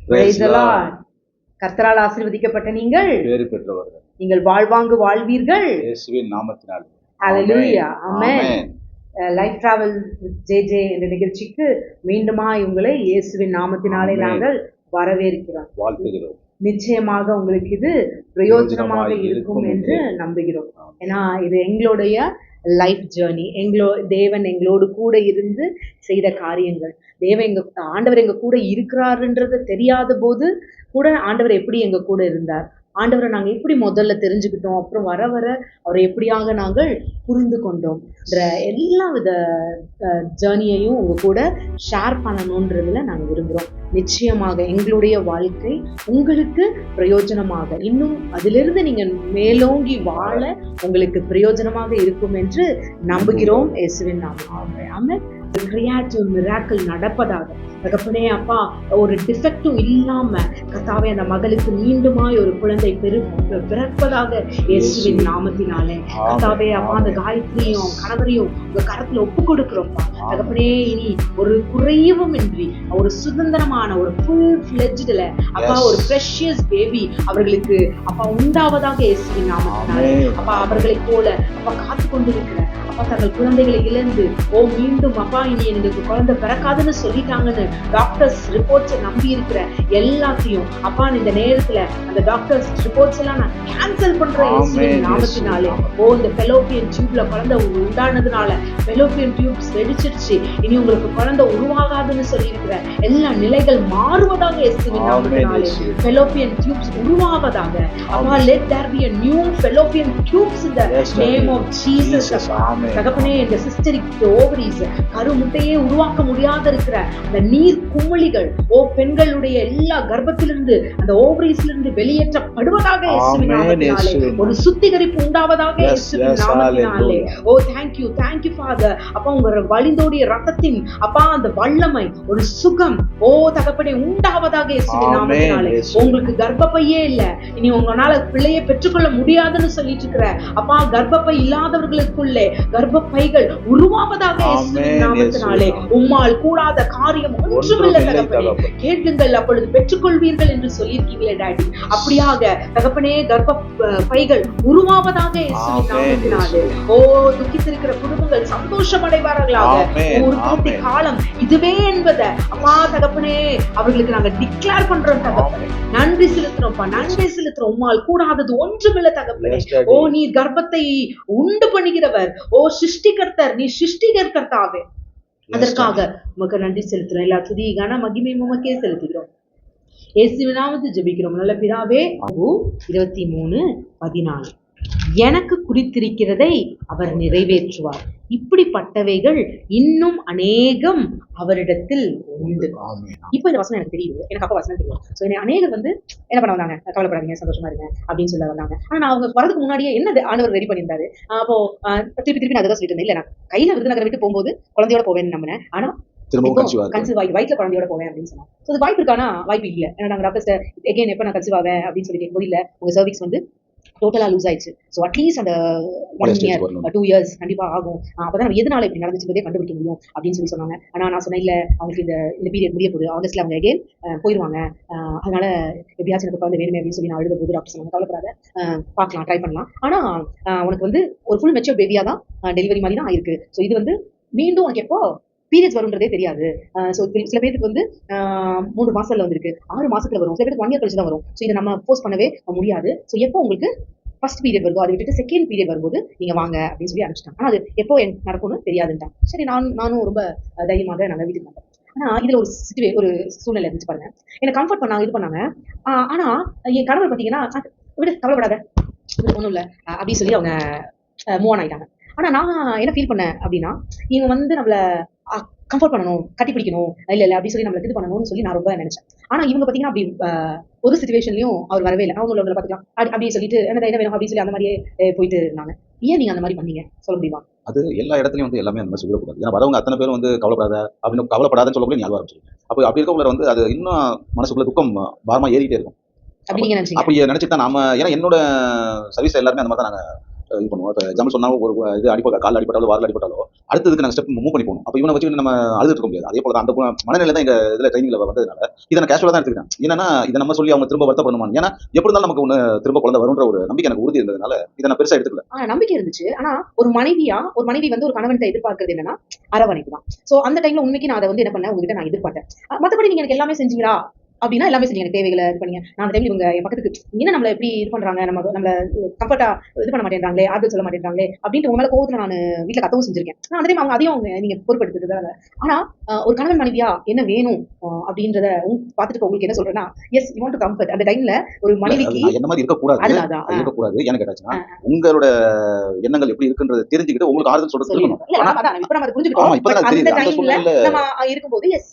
Praise the Lord. கர்த்தரால் ஆசீர்வதிக்கப்பட்ட நீங்கள் பேறு பெற்றவர்கள். நீங்கள் வாழ்வாங்கு வாழ்வீர்கள். இயேசுவின் நாமத்தினால். ஹalleluya. ஆமென். லைஃப் டிராவல் ஜேஜே என்ற நிகழ்ச்சிக்கு மீண்டுமாய் உங்களை இயேசுவின் நாமத்தினாலே நாங்கள் வரவேற்கிறோம், வாழ்த்துகிறோம். நிச்சயமாக உங்களுக்கு இது பிரயோஜனமாக இருக்கும் என்று நம்புகிறோம். ஏன்னா இது எங்களுடைய லைஃப் ஜேர்னி, தேவன் எங்களோடு கூட இருந்து செய்த காரியங்கள். ஆண்டவர் எங்க கூட இருக்கிறாருன்றது தெரியாத போது கூட ஆண்டவர் எப்படி எங்க கூட இருந்தார், ஆண்டவரை நாங்கள் எப்படி முதல்ல தெரிஞ்சுக்கிட்டோம், அப்புறம் வர வர அவரை எப்படியாக நாங்கள் புரிந்து கொண்டோம், எல்லா வித ஜேர்னியையும் உங்க கூட ஷேர் பண்ணணுன்றதுல நாங்கள் விரும்புகிறோம். நிச்சயமாக எங்களுடைய வாழ்க்கை உங்களுக்கு பிரயோஜனமாக, இன்னும் அதிலிருந்து நீங்கள் மேலோங்கி வாழ உங்களுக்கு பிரயோஜனமாக இருக்கும் என்று நம்புகிறோம். இயேசுவின் நாமத்தினாலே ஆமென். கிரியேட்டிவ் மிராக்கிள் நடப்பதாக தகப்பனே அப்பா, ஒரு டிஃபெக்டும் இல்லாம கர்த்தாவே அந்த மகளுக்கு மீண்டுமாய் ஒரு குழந்தை பிறப்பதாக இயேசுவின் நாமத்தினாலே கர்த்தாவே அப்பா, அந்த காயத்ரியும் கணவரையும் உங்க கரத்துல ஒப்பு கொடுக்கிறோம்ப்பா தகப்பனே. இனி ஒரு குறைவும் இன்றி ஒரு சுதந்திரமான ஒரு ஃபுல் ஃபிளெஜ்டுல அப்பா ஒரு ப்ரெஷியஸ் பேபி அவர்களுக்கு அப்பா உண்டாவதாக இயேசுவின் நாமத்தினாலே அப்பா. அவர்களை போல அப்பா காத்து கொண்டிருக்கிற அப்பா தங்கள் குழந்தைகளை இழந்து மீண்டும் அப்பா இனி எனக்கு குழந்தை பிறக்காதுன்னு சொல்லிட்டாங்கன்னு டாக்டர்ஸ் ரிப்போர்ட்ஸை நம்பி இருக்கிற எல்லாத்தையும் அப்பா இந்த நேரத்துல அந்த டாக்டர்ஸ் ரிப்போர்ட்ஸ் எல்லாம் நான் கேன்சல் பண்றேன் இயேசுவின் நாமத்தினாலே. இந்த ஃபெலோப்பியன் டியூப்ல குழந்தை உண்டானதுனால ஃபெலோப்பியன் டியூப்ஸ் வெடிச்சிருச்சு, இனி உங்களுக்கு குழந்தை உருவாகாதுன்னு சொல்லி இருக்கிற எல்லா நிலைகள் மாறுவதாக இயேசுவின் நாமத்தினாலே. ஃபெலோப்பியன் டியூப்ஸ் உருவாவதாக அப்பா. let there be a new fallopian tubes in the name of Jesus. தகப்பனே இந்த சிஸ்டரிக் ஓவரிஸ் கருமுட்டையே உருவாக்க முடியாத இருக்கிற அந்த நீர் குமிழிகள் பெண்களுடைய எல்லா கர்ப்பத்திலிருந்து அந்த ஓவரிஸ்ல இருந்து வெளியேற்றப்படுவதாக இயேசுவின் நாமத்தினாலே. ஒரு சுத்திகரிப்பு உண்டாவதாக இயேசுவின் நாமத்தினாலே. thank you father அப்பா. உங்க வழிந்தோடிய ரத்தத்தின் அப்பா அந்த வல்லமை ஒரு சுகம் தகப்பனே உண்டாவதாக இயேசுவின் நாமத்தினாலே. உங்களுக்கு கர்ப்பப்பையே இல்ல, இனி உங்களால பிள்ளையை பெற்றுக்கொள்ள முடியாதுன்னு சொல்லிட்டு இருக்கிற அப்பா கர்ப்பப்பை இல்லாதவர்களுக்குள்ளே கர்ப்பப்பைகள் உருவாவதாக இயேசுவின் நாமத்தினாலே. உம்மால் கூடாத காரியம் ஒன்றுமில்லை தகப்பனே. கேளுங்கள் அப்பொழுது பெற்றுக்கொள்வீர்கள் என்று சொல்லியிருக்கீங்களே டாடி. அப்படியாக தகப்பனே கர்ப்பப்பைகள் உருவாவதாக இயேசுவின் நாமத்தினாலே. துக்கித்திருக்கிற குடும்பங்கள் சந்தோஷம் அடைவார்களாக. ஒரு பூர்த்தி காலம் இதுவே என்பதை அப்பா தகப்பனே அவர்களுக்கு நாங்க டிக்ளேர் பண்றோம் தகப்பனே. நன்றி செலுத்துறோம்ப்பா, நன்றி செலுத்துறோம். உம்மால் கூடாதது ஒன்றுமில்லை தகப்பனே. நீர் கர்ப்பத்தை உண்டு பண்ணுகிறவர், சிருஷ்டிகர்த்தர், நீ சிருஷ்டிகர்த்தாவே. அதற்காக உமக்கு நன்றி செலுத்துறோம். எல்லா துதி கன மகிமை உமக்கே செலுத்துகிறோம். இயேசுவின் நாமத்தில் ஜெபிக்கிறோம் நல்ல பிதாவே. 23:14 எனக்கு குறித்திருக்கிறதை அவர் நிறைவேற்றுவார், இப்படிப்பட்டவைகள் இன்னும் அநேகம் அவரிடத்தில் உண்டு. இப்ப இந்த வசனம் எனக்கு தெரியுது, எனக்கு அப்ப வசனம் தெரியும். சோ அநேகர் என்ன பண்ண வந்தாங்க, கவலைப்படாதீங்க சந்தோஷமா இருங்க அப்படின்னு சொல்ல வந்தாங்க. ஆனா நான் அவங்க வரதுக்கு முன்னாடியே என்ன ஆண்டவர் ரெடி பண்ணியிருந்தாரு. அப்போ திருப்பி நான் அதான் சொல்லிட்டு இருந்தேன். இல்ல நான் கையில விருதுநகரை விட்டு போகும்போது குழந்தையோட போவேன்னு நம்பினேன். ஆனா கன்சீவ் ஆகி வயிற்றுல குழந்தையோட போவேன் அப்படின்னு சொன்னாங்க. ஸோ வாய்ப்பு இருக்கானா? வாய்ப்பு இல்லை. ஏன்னா நாங்கள் டாக்டர்ஸ்ட எகைன் எப்ப நான் கன்சீவ் ஆவேன் அப்படின்னு சொல்லி கேட்கும்போது இல்ல, உங்க சர்விக்ஸ் டோட்டலா லூஸ் ஆயிடுச்சு. ஸோ அட்லீஸ்ட் அந்த 1 year 2 years கண்டிப்பா ஆகும், அப்பதான் நம்ம எதனால இப்படி நடந்துச்சுன்றதே கண்டுபிடிக்க முடியும் அப்படின்னு சொல்லி சொன்னாங்க. ஆனா நான் சொன்னேன் இல்ல, அவங்களுக்கு இந்த பீரியட் முடிய போகுது, ஆகஸ்ட்ல அவங்க எகைன் போயிடுவாங்க, அதனால எப்படியாச்சும் எனக்கு குழந்தை வேணுமே அப்படின்னு சொல்லி நான் அழுத போது டாக்டர் சொன்னாங்க கவலைப்படாத, பார்க்கலாம், ட்ரை பண்ணலாம். ஆனா உனக்கு ஒரு ஃபுல் மெச்சூர் பேபியா தான் டெலிவரி மாதிரி தான் ஆயிருக்கு. ஸோ இது மீண்டும் உனக்கு எப்போ பீரியட்ஸ் வரும்ன்றதே தெரியாது. ஸோ சில பேருக்கு 3 மாசத்துல வந்திருக்கு, 6 மாசத்துல வரும், சில பேருக்கு 1 year கழிச்சு தான் வரும். ஸோ இதை நம்ம போஸ்ட் பண்ணவே முடியாது. ஸோ எப்போ உங்களுக்கு ஃபர்ஸ்ட் பீரியட் வருதோ அதை விட்டுட்டு செகண்ட் பீரியட் வரும்போது நீங்க வாங்க அப்படின்னு சொல்லி அனுப்பிச்சிட்டாங்க. ஆனா அது எப்போ நடக்கும்னு தெரியாதுன்ட்டாங்க. சரி, நானும் ரொம்ப தைரியமாக நாங்கள் வீட்டுக்கு வந்தேன். ஆனா இதுல ஒரு சூழ்நிலை இருந்துச்சு பாருங்க. என்னை கம்ஃபர்ட் பண்ணாங்க, இது பண்ணாங்க. ஆனா என் கணவர் பார்த்தீங்கன்னா விட கவலைப்படாத, ஒன்றும் இல்லை அப்படின்னு சொல்லி அவங்க மூவ் ஆன் ஆயிட்டாங்க. ஆனா நான் என்ன ஃபீல் பண்ணேன் அப்படின்னா, இவங்க நம்மள கம்ஃபர்ட் பண்ணணும், கட்டி பிடிக்கணும், இல்ல அப்படி சொல்லி நம்மளுக்கு இது பண்ணணும்னு சொல்லி நான் ரொம்ப நினைச்சேன். ஆனா இவங்க பாத்தீங்கன்னா அப்படி ஒரு சிச்சுவேஷன்லயும் அவர் வரவே இல்லை. அவங்க உங்களை பாத்துக்கலாம் அப்படின்னு சொல்லிட்டு என்ன வேணும் அப்படின்னு சொல்லி அந்த மாதிரியே போயிட்டு இருந்தாங்க. ஏன் நீங்க அந்த மாதிரி பண்ணீங்க சொல்ல முடியுமா? அது எல்லா இடத்துலயும் எல்லாமே அந்த மாதிரி சொல்லக்கூடாது. ஏன்னா வரவங்க அத்தனை பேரும் கவலைப்படாத அப்படின்னு கவலைப்படாதுன்னு சொல்லக்கூட நீ ஆரம்பிச்சிருக்கீங்க. அப்படி இருக்கவங்க அது இன்னும் மனசுக்குள்ள துக்கம் பாரமா ஏறிட்டே இருக்கும். அப்படி நீங்க அப்படி நினைச்சுட்டு நாம, ஏன்னா என்னோட சர்வீஸ் எல்லாருமே அந்த மாதிரி தான் நாங்க இது பண்ணுவோம். இப்போ எக்ஸாம்பிள் சொன்னா ஒரு இது கால் அடிப்பட்டாலோ வாரில் அடிப்பட்டாலோ அடுத்ததுக்கு நாங்கள் ஸ்டெப் மூவ் பண்ணி போகணும். அப்போ இவனை வச்சு நம்ம அழுதுட்டு இருக்க முடியாது. அதே போல தான் அந்த மனநிலை தான் எங்க இதில் ட்ரைனிங்ல வந்ததுனால இதை நான் கேஷுவலாக தான் எடுத்துக்கிட்டேன். ஏன்னா இதை நம்ம சொல்லி அவங்க திரும்ப வருத்தப்படணுமா, ஏன்னா எப்படி இருந்தாலும் நமக்கு ஒன்று திரும்ப குழந்தை வரும்ன்ற ஒரு நம்பிக்கை எனக்கு உறுதி இருந்ததுனால இதை நான் பெருசாக எடுத்துக்கல. நம்பிக்கை இருந்துச்சு. ஆனா ஒரு மனைவி வந்து ஒரு கணவன்கிட்ட எதிர்பார்க்கறது என்னன்னா அரவணைப்பு தான். சோ அந்த டைம்ல உண்மைக்கு நான் அதை வந்து என்ன பண்ணேன், உங்ககிட்ட நான் எதிர்பார்த்தேன். மத்தபடி நீங்க எனக்கு எல்லாமே செஞ்சீங்களா அப்படின்னா எல்லாமே செஞ்சீங்க. எனக்கு தேவைகளை இது பண்ணீங்க. நான் அந்த டைம்ல இவங்க என் பக்கத்துக்கு என்ன நம்மள எப்படி இது பண்றாங்க, நம்மள கம்ஃபர்ட்டா இது பண்ண மாட்டேன்றாங்களே, ஆறுதல் சொல்ல மாட்டேன்றாங்களே அப்படின்ட்டு உங்க மேல கோவத்துல நான் வீட்டுல கத்தவும் செஞ்சிருக்கேன். அந்த டைம் அவங்க அதையும் நீங்க பொறுப்பெடுத்துக்கிறதால. ஆனா ஒரு கணவன் மனைவியா என்ன வேணும் அப்படின்றத பார்த்துட்டு உங்களுக்கு என்ன சொல்றேன்னா, as you want to comfort. அந்த டைம்ல ஒரு மனைவிக்கு என்ன மாதிரி இருக்கக்கூடாது ஏன்னு கேட்டாச்சுன்னா உங்களோட எண்ணங்கள் எப்படி இருக்குன்றதை தெரிஞ்சுக்கிட்டு உங்களுக்கு ஆறுதல் சொல்றது இருக்கும்போது எஸ்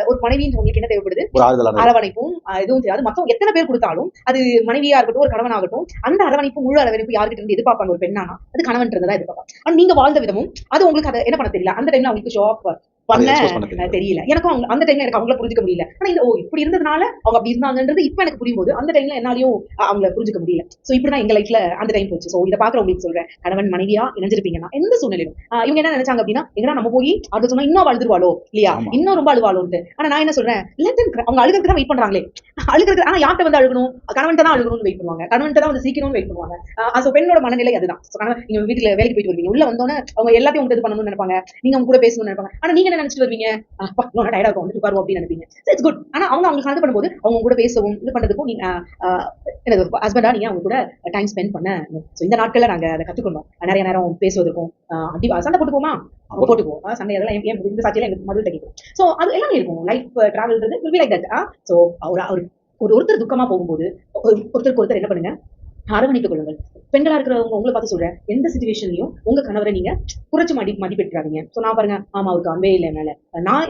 ஒரு மனைவியின் உங்களுக்கு என்ன தேவைப்படுது, ஒரு ஆறுதலான அரவணைப்பும் எதுவும் தெரியாது. மொத்தம் எத்தனை பேர் கொடுத்தாலும் அது மனைவியா இருக்கட்டும் ஒரு கணவனாகட்டும் அந்த அரவணைப்பு முழு அரவணைப்பு யார்கிட்ட இருந்து எதிர்பார்ப்பாங்க ஒரு பெண்ணானா அது கணவன்றதான் எதிர்பார்ப்பாங்க. ஆனா நீங்க வாழ்ந்த விதமும் அது உங்களுக்கு அதை என்ன பண்ண தெரியல. அந்த டைம்ல அவங்களுக்கு ஷோ ஆஃப் பண்ண தெரியல. எனக்கும் அந்த டைம்ல எனக்கு அவங்கள புரிஞ்சுக்க முடியல. ஆனா இந்த இப்படி இருந்ததுனால அவங்க அப்படி இருந்தாங்கன்றது இப்ப எனக்கு புரியும் போது அந்த டைம்ல என்னாலையும் அவங்கள புரிஞ்சுக்க முடியல. சோ இப்படிதான் எங்க லைஃப்ல அந்த டைம் போச்சு. சோ இதை பாக்குறவங்களுக்கு சொல்றேன், கணவன் மனைவியா இணைஞ்சிருப்பீங்கன்னா எந்த சூழ்நிலையும் இவங்க என்ன நினைச்சாங்க அப்படின்னா, எங்கன்னா நம்ம போய் அது சொன்னா இன்னும் அழுதுருவாளோ இல்லையா, இன்னும் ரொம்ப அழுவாளோன்ட்டு. ஆனா நான் என்ன சொல்றேன், அவங்க அழுகிறதுக்கு தான் வெயிட் பண்றாங்களே, அழுகிறது. ஆனா யார்கிட்ட வந்து அழுகணும், கணவன்கிட்ட தான் அழுகணும்னு வெயிட் பண்ணுவாங்க, கணவன்கிட்ட தான் வந்து சீக்கிரம்னு வெயிட் பண்ணுவாங்க. பெண்ணோட மனநிலை அதுதான். நீங்க வீட்டுல வேலைக்கு போயிட்டு வருவீங்க, உள்ள வந்தோன்னே அவங்க எல்லாத்தையும் உங்களுக்கு இது பண்ணணும்னு நினைப்பாங்க, நீங்க அவங்க கூட பேசணும்னு நினைப்பாங்க. ஆனா நீங்க என்ன நினைச்சிட்டு வருவீங்க, டயர்டா இருக்கும் வந்துட்டு பாருவோம் அப்படின்னு நினைப்பீங்க. It's good. ஆனா அவங்க கணக்கு பண்ணும்போது அவங்க கூட பேசவும் இது பண்றதுக்கும் நீங்க எனக்கு ஹஸ்பண்டா நீங்க அவங்க கூட டைம் ஸ்பெண்ட் பண்ண. இந்த நாட்கள்ல நாங்க அதை கத்துக்கணும். நிறைய நேரம் பேசுவதற்கும் சண்டை போட்டுப்போமா போட்டுக்குவோம். சண்டை அதெல்லாம் இந்த சாட்சியில எங்களுக்கு மதுள் கிடைக்கும். சோ அது எல்லாமே இருக்கும். லைஃப் டிராவல்ன்றது லைக் தட். சோ ஒருத்தர் துக்கமா போகும்போது ஒருத்தருக்கு ஒருத்தர் என்ன பண்ணுங்க, அரவணைத்துக் கொள்ளுங்கள். பெண்களா இருக்கிறவங்க உங்களை பார்த்து சொல்றேன், எந்த சிச்சுவேஷன்லயும் உங்க கணவரை நீங்க குறைச்சு மதிப்பிட்டுறாதீங்க. சோ நான் பாருங்க, ஆமா அவருக்கு அன்பே இல்லை மேல,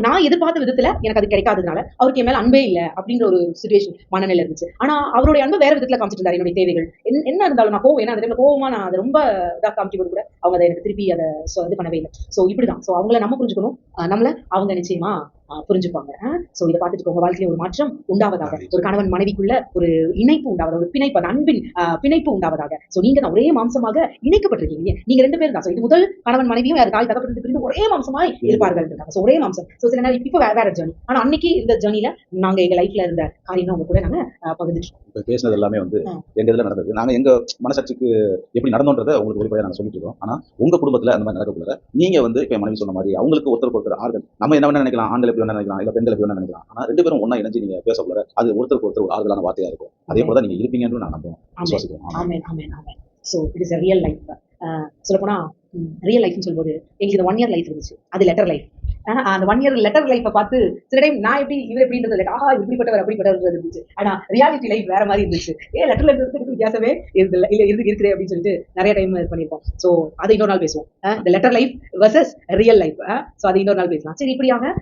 நான் எதிர்பார்த்த விதத்துல எனக்கு அது கிடைக்காததுனால அவருக்கு என் மேல அன்பே இல்லை அப்படின்ற ஒரு சிச்சுவேஷன் மனநிலை இருந்துச்சு. ஆனா அவருடைய அன்பு வேற விதத்துல காமிச்சிட்டு இருந்தாரு. என்னுடைய தேவைகள் என்ன இருந்தாலும் நான் கோவம், ஏன்னா அந்த கோவமா நான் அதை ரொம்ப இதா காமிக்கும் போது கூட அவங்க அதை எனக்கு திருப்பி அதை இது பண்ணவே இல்லை. சோ இப்படிதான். சோ அவங்கள நம்ம புரிஞ்சுக்கணும், நம்மள அவங்க நிச்சயமா புரிஞ்சுப்பாங்க. சோ இதை பார்த்துட்டு உங்க வாழ்க்கையில ஒரு மாற்றம் உண்டாவதாக, ஒரு கணவன் மனைவிக்குள்ள ஒரு இணைப்பு உண்டாவதாக, ஒரு பிணைப்பு, அன்பின் பிணைப்பு உண்டாவதாக. சோ நீங்க தான் ஒரே மாம்சமாக இணைக்கப்பட்டிருக்கீங்க. நீங்க 2 பேரும் தான். சோ இது முதல் கணவன் மனைவியும் தாய் தகப்பட்டு பிரிந்து ஒரே மாம்சமாய் இருப்பார்கள். சோ ஒரே மாம்சம். சோ சில நேரம் இப்ப வேற ஜர்னி. ஆனா அன்னைக்கு இந்த ஜர்னில நாங்க எங்க லைஃப்ல இருந்த காரியம் உங்க கூட நாங்க பகிர்ந்துட்டோம். பேசினது எல்லாமே வந்து எங்க இதுல நடந்தது. நாங்க எங்க மனசாட்சிக்கு எப்படி நடந்தோன்றதை உங்களுக்கு வெளிப்படையா நாங்க சொல்லிட்டு இருக்கோம். ஆனா உங்க குடும்பத்துல அந்த மாதிரி நடக்கக்கூடாது. நீங்க வந்து இப்ப மனைவி சொன்ன மாதிரி அவங்களுக்கு ஒருத்தருக்கு ஒருத்தர் ஆறுதல், நம்ம என்ன வேணா நினைக்கலாம், ஆண்கள் எப்படி வேணா நினைக்கலாம், இல்ல பெண்கள் எப்படி வேணா நினைக்கலாம். ஆனா 2 பேரும் ஒண்ணா இணைஞ்சு நீங்க பேசக்கூடாது. அது ஒருத்தருக்கு ஒருத்தர் ஒரு ஆறுதலான வார்த்தையா இருக்கும். அதே போல நீங்க இருப்பீங்கன்னு நான் நம்புறேன், விசுவாசிக்கிறேன். Amen amen amen. So it is a real life. சொல்ல போனா ரியல் லைஃப்னு சொல்லும்போது எங்களுக்கு 1 இயர் லைஃப் இருந்துச்சு, அது லெட்டர் லைஃப். அந்த 1 இயர் லெட்டர் லைஃப்பை பார்த்து சில டைம் நான் எப்படி இவர் எப்படின்றது இல்லை, இப்படிப்பட்டவர் அப்படிப்பட்டவர் இருந்துச்சு. ஆனா ரியாலிட்டி லைஃப் வேற மாதிரி இருந்துச்சு. லெட்டர்ல இருக்கிறதுக்கு வித்தியாசமே இருக்குல்ல, இல்ல இருக்குது அப்படின்னு சொல்லிட்டு நிறைய டைம் இது பண்ணியிருப்போம். ஸோ அதை இன்னொரு நாள் பேசுவோம். இந்த letter life versus real life. So அதை இன்னொரு நாள் பேசலாம். சரி, இப்படியாக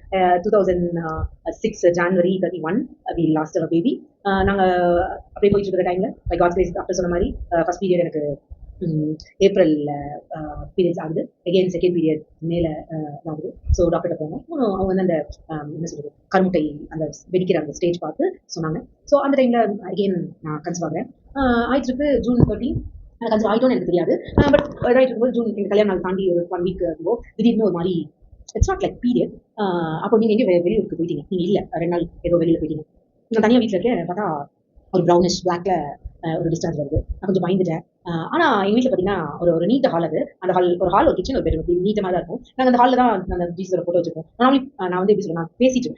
2006 January 31 we lost our baby. நாங்க அப்படியே போயிட்டு இருக்கிற டைம்ல பை காட்ஸ் கிரேஸ் டாக்டர் சொன்ன மாதிரி ஃபர்ஸ்ட் பீரியட் எனக்கு ஏப்ரல்ல பீரியட்ஸ் ஆகுது. அகெயின் செகண்ட் பீரியட் மேல ஆகுது. ஸோ டாக்டர்கிட்ட போனோம். அவங்க வந்து அந்த என்ன சொல்றது, கருமுட்டை அந்த வெடிக்கிற அந்த ஸ்டேஜ் பார்த்து சொன்னாங்க. ஸோ அந்த டைம்ல அகெயின் நான் கன்சீவ் ஆகிறேன். ஆயிடுச்சு ஜூன் 13 கன்சீவ் ஆகிட்டோன்னு எனக்கு தெரியாது. பட் ஆயிட்டு இருக்கும்போது ஜூன் எங்கள் கல்யாணம் நாள் தாண்டி ஒரு 1 வீக் இருக்கும். திடீர்னு ஒரு மாதிரி இட்ஸ் நாட் லைக் பீரியட். அப்போ நீங்கள் எங்கே வெளியூருக்கு போயிட்டீங்க, நீங்கள் இல்லை 2 நாள் ஏதோ வெளியில் போயிட்டீங்க. நான் தனியாக வீட்டில் இருக்கேன். பார்த்தா ஒரு ப்ரௌனிஷ் பிளாக்ல ஒரு டிஸ்சார்ஜ் வருது. நான் கொஞ்சம் பயந்துட்டேன். ஆனால் எங்கள் வீட்டில் பார்த்தீங்கன்னா ஒரு நீட் ஹால், அது அந்த ஹால் ஒரு ஹால், ஒரு கிச்சன், ஒரு பெட்ரூம் நீட்டமாக தான் இருக்கும். நாங்கள் அந்த ஹாலில் தான் அந்த ஜீசஸோட ஃபோட்டோ வச்சிருக்கோம். நான் வந்து எப்படி சொல்லுவேன், நான் பேசிட்டு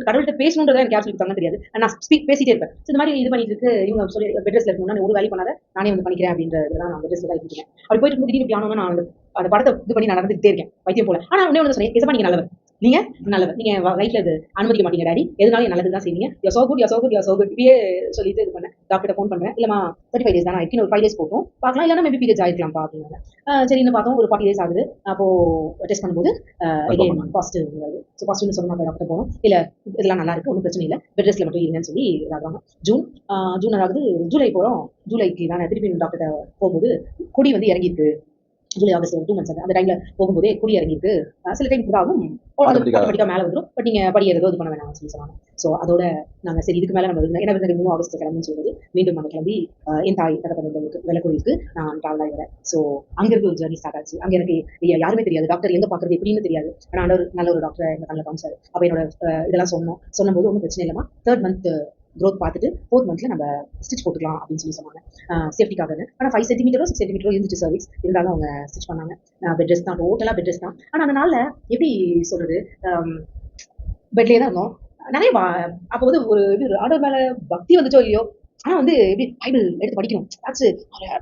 கடவுள்கிட்ட பேசணுன்றதை எனக்கு யார் சொல்லி கொடுத்தாங்கன்னு தெரியாது. நான் பேசிட்டே இருப்பேன். ஸோ இந்த மாதிரி இது பண்ணிட்டு இருக்கு. இவங்க சொல்லி பெட்ரெஸ்ல இருக்கணும்னா ஒரு வேலை பண்ணாத, நானே வந்து பண்ணிக்கிறேன் அப்படின்றதுலாம் நான் பெட்ரெஸ்ல தான் இருக்கேன். அப்படி போயிட்டு இருக்கும் திடீர்னு பியானோன்னு நான் அந்த படத்தை இது பண்ணி நான் நடந்துகிட்டே இருக்கேன், வைத்தியம் போல. ஆனால் உடனே ஒன்று சொன்னேன், எசப்பா நீங்கள் நல்லவர், நீங்க நல்லவர், நீங்க லைஃப்ல இது அனுமதிக்க மாட்டீங்க டாடி, எதுனாலும் நல்லது தான் செய்வீங்க, யூ சோ குட் இப்படியே சொல்லிட்டு இது பண்ணேன். டாக்டர் ஃபோன் பண்றேன், இல்லமா 35 days தான் ஆயிடுச்சு, ஒரு 5 days போட்டோம் பார்க்கலாம், இல்லைன்னா மேபி பீரியட்ஸ் ஆயிருக்கலாம்ப்பா அப்படின்னாங்க. சரின்னு பார்த்தோம், ஒரு 40 days ஆகுது. அப்போ டெஸ்ட் பண்ணும்போது பாசிட்டிவ் வருது. ஸோ பாசிட்டிவ்னு சொன்னா டாக்டர் போனோம், இல்லை இதெல்லாம் நல்லா இருக்கு, ஒன்றும் பிரச்சனை இல்லை, பெட் ரெஸ்ட்ல மட்டும் இருங்கன்னு சொல்லி இதாகிறாங்க. ஜூன் அதாவது ஜூலை போகிறோம். ஜூலைக்கு நான் திருப்பி டாக்டர் போகும்போது கொடி வந்து இறங்கிருக்கு ஜூலை ஆகஸ்ட் 2 months அந்த டைம்ல போகும்போதே குடி இறங்கிருக்கு. சில டைம் கூட ஆகும், ஆட்டோமேட்டிக்கா மேல வந்துடும். பட் நீங்க படி ஏறதோ இது பண்ண வேணாம்னு சொல்லி சொன்னாங்க. ஸோ அதோட நாங்க சரி இதுக்கு மேல நம்ம ஏன்னா விருதுநகர் 3 ஆகஸ்ட் கிளம்புன்னு சொல்லுது. மீண்டும் நம்ம கிளம்பி என் தாய் தகப்பனர்களுக்கு வெள்ளக்கோயிலுக்கு நான் டிராவல் ஆகி வரேன். ஸோ அங்கிருந்து ஒரு ஜர்னி ஸ்டார்ட் ஆச்சு. அங்க எனக்கு யாருமே தெரியாது, டாக்டர் எங்க பாக்குறது எப்படின்னு தெரியாது. ஆனா நல்ல ஒரு டாக்டர் எங்க கண்ணில் காமிச்சாரு. அப்ப என்னோட இதெல்லாம் சொன்னபோது ஒன்றும் பிரச்சனை இல்லைமா, 3rd month க்ரோத் பார்த்துட்டு 4th monthல நம்ம ஸ்டிச் போட்டுக்கலாம் அப்படின்னு சொல்லி சொன்னாங்க. சேஃப்டிக்காக. ஆனால் 5 சென்டிமீட்டரோ 6 சென்டிமீட்டரோ இருந்துச்சு சர்வீஸ். இருந்தாலும் அவங்க ஸ்டிச் பண்ணாங்க. பெட் ரெஸ்ட் தான், டோட்டலாக பெட் ரெஸ்ட் தான். ஆனால் அதனால எப்படி சொல்றது, பெட்லேயே தான் இருந்தோம். நிறைய அப்போ வந்து ஒரு இது ஆர்டர் மேல பக்தி வந்துச்சோ இல்லையோ, ஆனா வந்து எப்படி பைபிள் எடுத்து படிக்கணும்,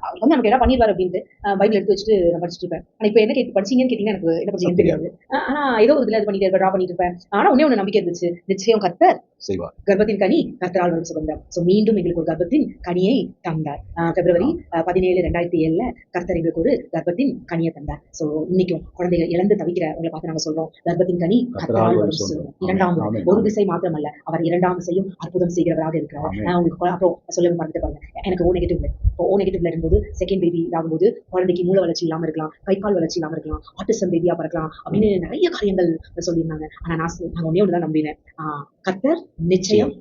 அவர் வந்து நமக்கு என்ன பண்ணிடுவார் அப்படின்ட்டு பைபிள் எடுத்து வச்சுட்டு நான் படிச்சுட்டு இருப்பேன். ஆனா இப்போ என்ன படிச்சீங்கன்னு கேட்டீங்கன்னா எனக்கு என்ன படிச்சீங்கன்னு தெரியாது. ஆனா ஏதோ ஒரு இதுல இது பண்ணிட்டு இருப்பேன், ட்ரா பண்ணிட்டு இருப்பேன். ஆனா ஒண்ணு நம்பிக்கை இருந்துச்சு, நிச்சயம் கர்த்தர் செய்வார், கர்ப்பத்தின் கனி கர்த்தரால் வரும் சுகந்தம். ஸோ மீண்டும் எங்களுக்கு ஒரு கர்ப்பத்தின் கனியை தந்தார். February 17, 2007 கர்த்தர் எங்களுக்கு ஒரு கர்ப்பத்தின் கனியை தந்தார். ஸோ இன்னைக்கும் குழந்தைகள் இழந்து தவிக்கிற உங்களை பார்த்து நாங்க சொல்றோம், கர்ப்பத்தின் கனி கர்த்தரால் வரும் சுகம். 2ஆம் ஒரு திசை மாத்திரமல்ல, அவர் 2ஆம் திசையும் அற்புதம் செய்கிறவராக இருக்கிறார். உங்களுக்கு அப்புறம் சொல்ல மறந்துட்டு பாருங்க, எனக்கு ஓ நெகட்டிவ் பிளட். இப்போ ஓ நெகட்டிவ் பிளட் இருக்கும்போது செகண்ட் பேபி ஆகும்போது குழந்தைக்கு மூல வளர்ச்சி இல்லாம இருக்கலாம், கை கால் வளர்ச்சி இல்லாம இருக்கலாம், ஆட்டிசம் பேபியா பிறக்கலாம் அப்படின்னு நிறைய காரியங்கள் சொல்லியிருந்தாங்க. ஆனா நான் ஒன்னே ஒண்ணுதான் நம்பினேன், கர்த்தர் நிச்சயம்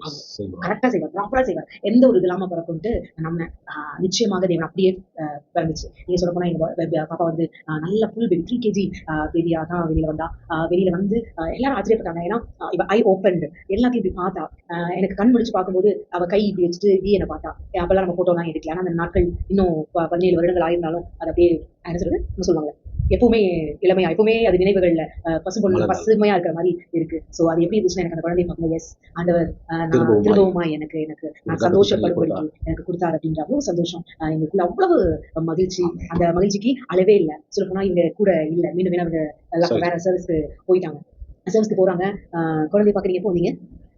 கரெக்டா செய்வார், ப்ராப்பரா செய்வார், எந்த ஒரு இது இல்லாம பிறக்கும்ட்டு நம்ம நிச்சயமாக தேவன் அப்படியே பிறந்துச்சு. நீங்க சொல்ல போனா எங்க பாப்பா வந்து நல்ல ஃபுல் பேபி 3 kg பேபியா தான் வெளியில வந்தா. வெளியில வந்து எல்லாரும் ஆச்சரியப்பட்டாங்க. ஏன்னா ஐ ஓப்பன் எல்லாத்தையும் இப்படி பார்த்தா, எனக்கு கண் முடிச்சு பார்க்கும்போது அவ கை இப்படி வச்சுட்டு இப்படி என்ன பார்த்தா. அப்பெல்லாம் நம்ம போட்டோலாம் எடுக்கல. ஆனா அந்த நாட்கள் இன்னும் 17 வருடங்கள் ஆயிருந்தாலும் அது அப்படியே என்ன சொல்றது சொல்லுவாங்க, எப்பவுமே இளமையா, எப்பவுமே அது நினைவுகள்ல பசுமையா இருக்கிற மாதிரி இருக்கு. சோ அது எப்படி இருந்துச்சுன்னா எனக்கு அந்த குழந்தைய பார்க்கும்போது எஸ் ஆண்டவர் திரும்பவுமா எனக்கு நான் சந்தோஷப்படும்படிக்கு எனக்கு கொடுத்தாரு அப்படின்ற அவ்வளவு சந்தோஷம். எங்களுக்குள்ள அவ்வளவு மகிழ்ச்சி. அந்த மகிழ்ச்சிக்கு அளவே இல்லை. சொல்ல போனா இவங்க கூட இல்ல, மீண்டும் அவங்க வேற சர்வீஸ்க்கு போயிட்டாங்க. சர்வீஸ்க்கு போறாங்க. குழந்தைய பாக்குறீங்க எப்போ வந்தீங்க?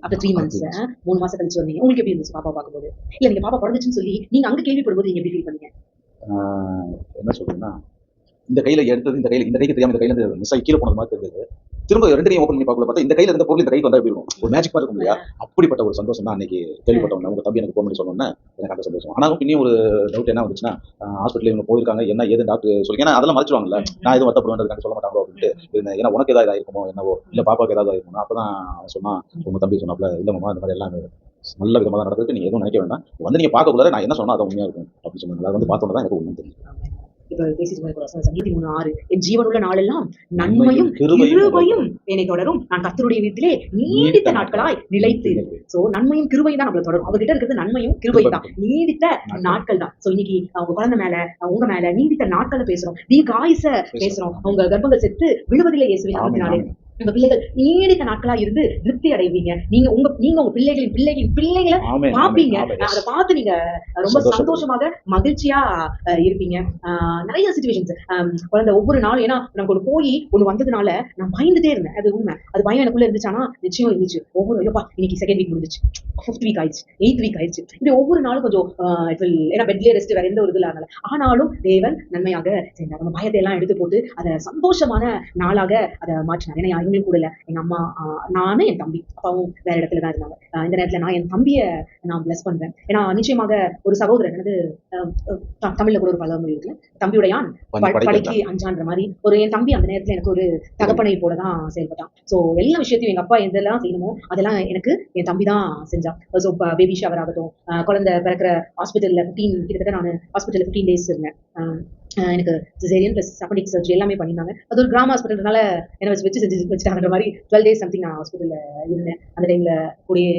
after 3 months 3 மாசம் கழிச்சு வந்தீங்க. உங்களுக்கு எப்படி இருந்துச்சு பாப்பா பார்க்கும்போது? இல்ல நீங்க பாப்பா பிறந்துச்சுன்னு சொல்லி நீங்க அங்க கேள்விப்படும்போது நீங்க எப்படி ஃபீல் பண்ணீங்க? என்ன சொல்றேன்னா, இந்த கையில எடுத்தது இந்த கைக்கு தெரியாம இந்த கையில இருந்து மிஸ் ஆகி கீழே போனது மாதிரி தெரிஞ்சது. திரும்ப 2டையும் ஓப்பன் பண்ணி பார்க்கல, பார்த்தா இந்த கையில இருந்த பொருள் இந்த கைக்கு வந்தா எப்படி இருக்கும், ஒரு மேஜிக் இருக்கும் இல்லையா? அப்படிப்பட்ட ஒரு சந்தோஷம் தான் அன்னைக்கு கேள்விப்பட்டவங்க. உங்க தம்பி எனக்கு ஃபோன் பண்ணி சொன்னோன்னே எனக்கு அந்த சந்தோஷம். ஆனாலும் இன்னும் ஒரு டவுட் என்ன வந்துச்சுன்னா, ஹாஸ்பிட்டல் இவங்க போயிருக்காங்க, என்ன ஏது டாக்டர் சொல்லி, ஏன்னா அதெல்லாம் மறைச்சிருவாங்கல்ல, நான் எதுவும் வருத்தப்படுவேன் சொல்ல மாட்டாங்களோ அப்படின்ட்டு இருந்தேன். ஏன்னா உனக்கு ஏதாவது ஆயிருக்குமோ என்னவோ, இல்ல பாப்பாக்கு ஏதாவது ஆயிருக்குமோ. அப்பதான் சொன்னா, உங்க தம்பி சொன்னாப்ல, இல்லம்மா இந்த மாதிரி எல்லாம் நல்ல விதமாக தான் நடக்குது, நீங்க எதுவும் நினைக்க வேண்டாம், வந்து நீங்க பார்க்கக்கூடாது, நான் என்ன சொன்னா அது உண்மையா இருக்கும் அப்படின்னு சொன்னாங்க. அதை வந்து பார்த்தோன்னா தான் எனக்கு உண்மை தெரியும். இப்ப பேசிட்டு 3:6 என் ஜீவனுள்ள நாளெல்லாம் நன்மையும் கிருபையும் என்னை தொடரும், நான் கர்த்தருடைய வீட்டிலே நீடித்த நாட்களாய் நிலைத்து. சோ நன்மையும் கிருபையும் தான் நம்மள தொடரும். அவர்கிட்ட இருக்கிறது நன்மையும் கிருபையும் தான், நீடித்த நாட்கள் தான். சோ இன்னைக்கு அவங்க குழந்தை மேல உங்க மேல நீடித்த நாட்களை பேசுறோம், தீர்காயுச பேசுறோம். அவங்க கர்ப்பங்கள் செத்து விழுவதில்லை இயேசுவின் நாமத்தினாலே. உங்க பிள்ளைகள் நீடித்த நாட்களா இருந்து திருப்தி அடைவீங்க. நீங்க உங்க பிள்ளைகளின் பிள்ளைகளை பாப்பீங்க. அதை பார்த்து நீங்க ரொம்ப சந்தோஷமாக மகிழ்ச்சியா இருப்பீங்க. நிறைய சிச்சுவேஷன்ஸ் குழந்தை ஒவ்வொரு நாளும், ஏன்னா நமக்கு ஒரு போய் ஒண்ணு வந்ததுனால நான் பயந்துட்டே இருந்தேன். அது உண்மை, அது பயம் எனக்குள்ள இருந்துச்சானா நிச்சயம் இருந்துச்சு. ஒவ்வொரு ஐயோப்பா இன்னைக்கு 2nd வீக் முடிஞ்சிச்சு, 5th வீக் ஆயிடுச்சு, 8th வீக் ஆயிடுச்சு, இப்படி ஒவ்வொரு நாளும் கொஞ்சம் ஏன்னா பெட்லேயே ரெஸ்ட், வேற எந்த ஒரு இதுல ஆனால. ஆனாலும் தேவன் நன்மையாக செஞ்சார். நம்ம பயத்தை எல்லாம் எடுத்து போட்டு அதை சந்தோஷமான நாளாக அதை மாற்றினார். ஏன்னா இவங்களும் கூட இல்ல, எங்க அம்மா, நானு, என் தம்பி, அப்பாவும் வேற இடத்துல தான் இருந்தாங்க. இந்த நேரத்துல நான் என் தம்பியை நான் பிளஸ் பண்றேன். ஏன்னா நிச்சயமாக ஒரு சகோதரன் வந்து தமிழ்ல கூட ஒரு பழமொழி இருக்கு, தம்பியுடையான் படிக்கு அஞ்சான்ற மாதிரி. என் தம்பி அந்த நேரத்துல எனக்கு ஒரு தகப்பனை போலதான் செயல்பட்டான். சோ எல்லா விஷயத்தையும் எங்க அப்பா எதெல்லாம் செய்யணுமோ அதெல்லாம் எனக்கு என் தம்பி தான் செஞ்சான். ஸோ பேபி ஷவர் ஆகட்டும், குழந்தை பிறக்கிற ஹாஸ்பிட்டல்ல கிட்டத்தட்ட நான் ஹாஸ்பிட்டல்ல 15 days இருந்தேன். எனக்கு சிசேரியன் பிளஸ் அப்பெண்டிக்ஸ் சர்ஜரி எல்லாமே பண்ணியிருந்தாங்க. அது ஒரு கிராம ஹாஸ்பிட்டல்னால என்ன வச்சுட்டாங்கன்ற மாதிரி 12 days சம்திங் நான் ஹாஸ்பிட்டல்ல இருந்தேன். அந்த டைம்ல கூடயே